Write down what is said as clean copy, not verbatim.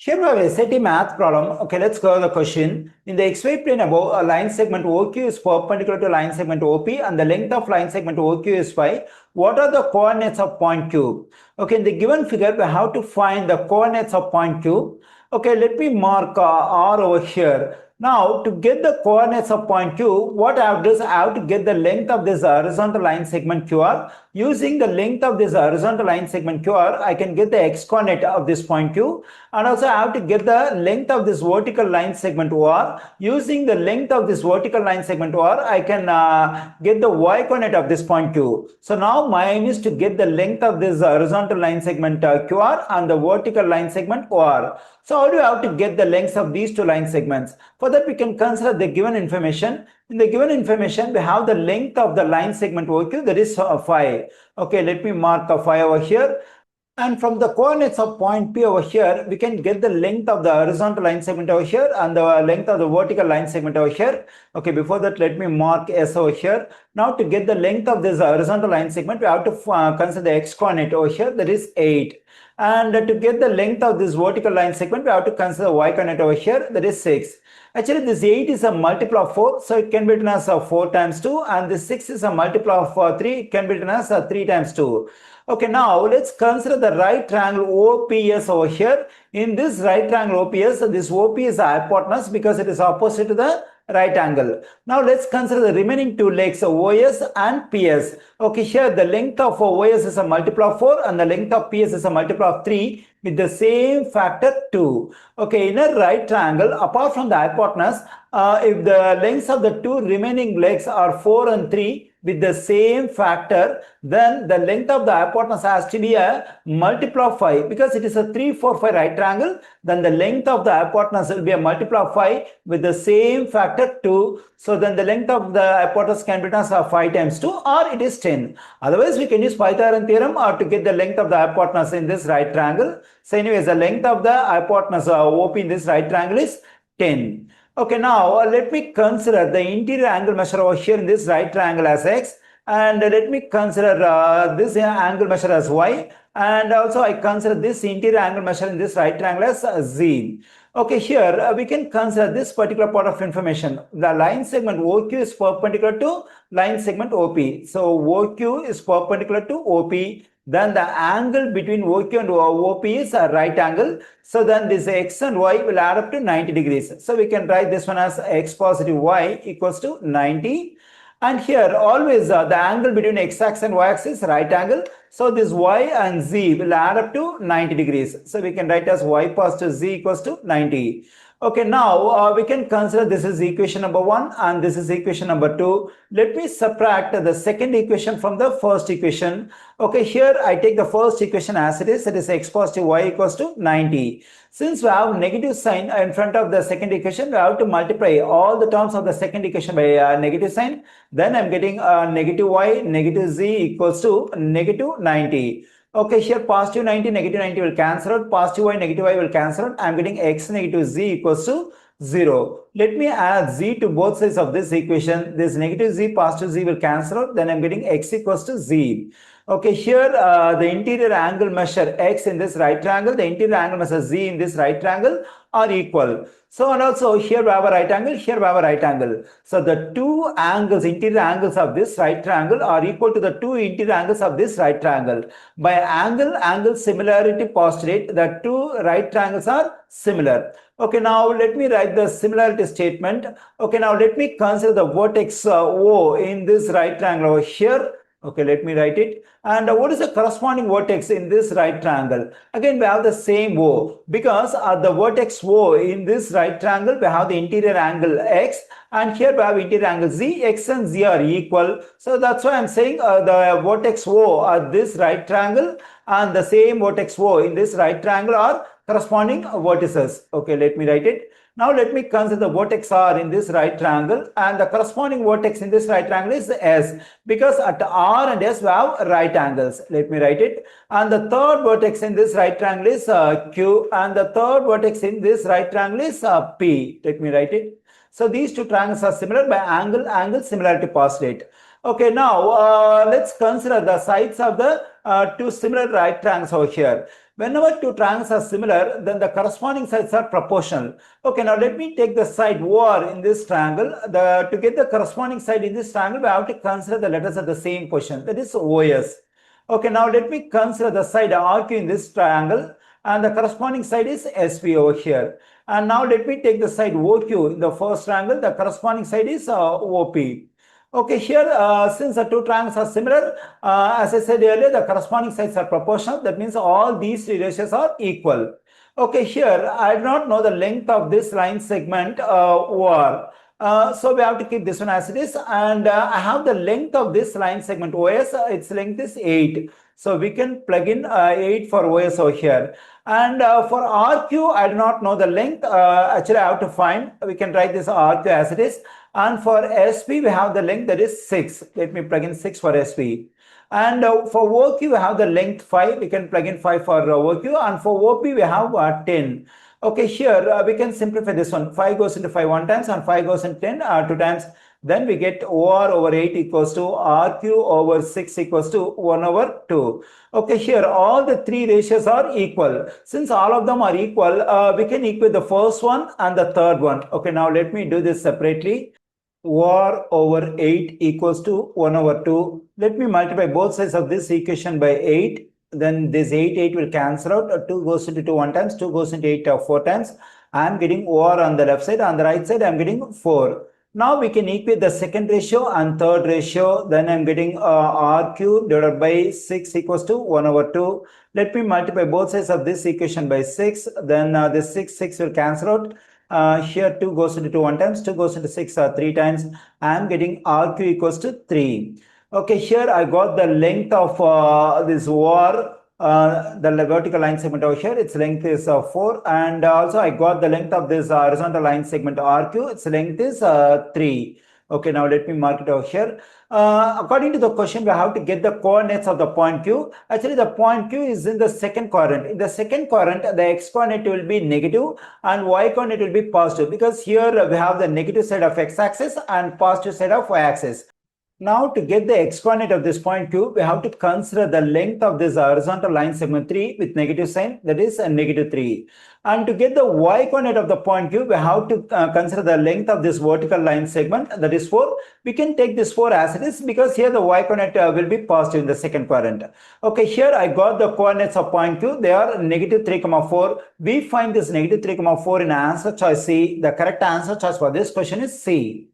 Here we have a SAT math problem. Okay, let's go to the question. In the xy plane above, a line segment OQ is perpendicular to line segment OP and the length of line segment OQ is phi. What are the coordinates of point Q? Okay, in the given figure, we have to find the coordinates of point Q. Okay, let me mark R over here. Now, to get the coordinates of point Q, what I have to do is I have to get the length of this horizontal line segment QR. Using the length of this horizontal line segment QR, I can get the x coordinate of this point Q, and also I have to get the length of this vertical line segment OR. Using the length of this vertical line segment OR, I can get the y coordinate of this point Q. So now my aim is to get the length of this horizontal line segment QR and the vertical line segment OR. So how do you have to get the lengths of these two line segments? For that, we can consider the given information. In the given information, we have the length of the line segment OQ, that is phi. Okay, let me mark a phi over here. And from the coordinates of point P over here, we can get the length of the horizontal line segment over here and the length of the vertical line segment over here. Okay, before that, let me mark S over here. Now, to get the length of this horizontal line segment, we have to consider the x coordinate over here, that is 8. And to get the length of this vertical line segment, we have to consider y coordinate over here, that is 6. Actually, this 8 is a multiple of 4, so it can be written as 4 times 2, and this 6 is a multiple of 3, it can be written as 3 times 2. Okay, now let's consider the right triangle OPS over here. In this right triangle OPS, this OP is a hypotenuse because it is opposite to the right angle. Now let's consider the remaining two legs, OS and PS. Okay, here the length of OS is a multiple of 4 and the length of PS is a multiple of 3 with the same factor 2. Okay, in a right triangle, apart from the hypotenuse, if the lengths of the two remaining legs are 4 and 3 with the same factor, then the length of the hypotenuse has to be a multiple of 5. Because it is a 3, 4, 5 right triangle, then the length of the hypotenuse will be a multiple of 5 with the same factor 2. So then the length of the hypotenuse can be written as 5 times 2, or it is 10. Otherwise, we can use Pythagorean theorem or to get the length of the hypotenuse in this right triangle. So anyways, the length of the hypotenuse OP in this right triangle is 10. Okay, now let me consider the interior angle measure over here in this right triangle as x, and let me consider this angle measure as y, and also I consider this interior angle measure in this right triangle as z. Okay, here we can consider this particular part of information. The line segment OQ is perpendicular to line segment OP. So OQ is perpendicular to OP. Then the angle between OQ and OP is a right angle. So then this x and y will add up to 90 degrees. So we can write this one as x positive y equals to 90. And here always the angle between x-axis and y-axis is right angle. So this y and z will add up to 90 degrees. So we can write as y positive z equals to 90. Okay, now we can consider this is equation number 1 and this is equation number 2. Let me subtract the second equation from the first equation. Okay, here I take the first equation as it is x positive y equals to 90. Since we have negative sign in front of the second equation, we have to multiply all the terms of the second equation by negative sign. Then I'm getting negative y, negative z equals to negative 90. Okay, here positive 90, negative 90 will cancel out. Positive y, negative y will cancel out. I'm getting x negative z equals to 0. Let me add z to both sides of this equation. This negative z, positive z will cancel out. Then I'm getting x equals to z. Okay, here the interior angle measure x in this right triangle, the interior angle measure z in this right triangle are equal. So and also here we have a right angle, here we have a right angle. So the two angles, interior angles of this right triangle are equal to the two interior angles of this right triangle. By angle similarity postulate, the two right triangles are similar. Okay, now let me write the similarity statement. Okay, now let me consider the vertex O in this right triangle over here. Okay, let me write it. And what is the corresponding vertex in this right triangle? Again, we have the same O because the vertex O in this right triangle, we have the interior angle x, and here we have interior angle z. X and z are equal. So that's why I'm saying the vertex O at this right triangle and the same vertex O in this right triangle are corresponding vertices. Okay, let me write it. Now let me consider the vertex R in this right triangle, and the corresponding vertex in this right triangle is S, because at R and S we have right angles. Let me write it. And the third vertex in this right triangle is Q, and the third vertex in this right triangle is P. Let me write it. So these two triangles are similar by angle similarity postulate. Okay, now let's consider the sides of the two similar right triangles over here. Whenever two triangles are similar, then the corresponding sides are proportional. Okay, now let me take the side OR in this triangle. To get the corresponding side in this triangle, we have to consider the letters at the same position, that is OS. Okay, now let me consider the side RQ in this triangle, and the corresponding side is SP over here. And now let me take the side OQ in the first triangle, the corresponding side is OP. Okay, here since the two triangles are similar, as I said earlier, the corresponding sides are proportional. That means all these three ratios are equal. Okay, here I do not know the length of this line segment OR. So we have to keep this one as it is, and I have the length of this line segment OS. Its length is 8. So we can plug in 8 for OS over here. And for RQ, I do not know the length. Actually, I have to find. We can write this RQ as it is. And for SP, we have the length that is 6. Let me plug in 6 for SP. And for OQ, we have the length 5. We can plug in 5 for OQ. And for OP, we have 10. Okay, here we can simplify this one. 5 goes into 5 one times and 5 goes into 10 2 times. Then we get OR over 8 equals to RQ over 6 equals to 1 over 2. Okay, here all the three ratios are equal. Since all of them are equal, we can equate the first one and the third one. Okay, now let me do this separately. OR over 8 equals to 1 over 2. Let me multiply both sides of this equation by 8. Then this 8 will cancel out. 2 goes into 2 one times, 2 goes into 8 4 times. I am getting OR on the left side. On the right side, I am getting 4. Now we can equate the second ratio and third ratio. Then I am getting RQ divided by 6 equals to 1 over 2. Let me multiply both sides of this equation by 6. Then this 6 will cancel out. Here 2 goes into 2 one times, 2 goes into 6 3 times. I am getting RQ equals to 3. Okay, here I got the length of this OR, the vertical line segment over here. Its length is 4. And also I got the length of this horizontal line segment RQ. Its length is 3. Okay, now let me mark it over here. According to the question, we have to get the coordinates of the point Q. Actually, the point Q is in the second quadrant. In the second quadrant, the x coordinate will be negative and y coordinate will be positive, because here we have the negative side of x-axis and positive side of y-axis. Now, to get the x coordinate of this point Q, we have to consider the length of this horizontal line segment 3 with negative sign, that is a negative 3. And to get the y coordinate of the point Q, we have to consider the length of this vertical line segment, that is 4. We can take this 4 as it is, because here the y coordinate will be positive in the second quadrant. Okay, here I got the coordinates of point Q. They are negative 3, 4. We find this negative 3, 4 in answer choice C. The correct answer choice for this question is C.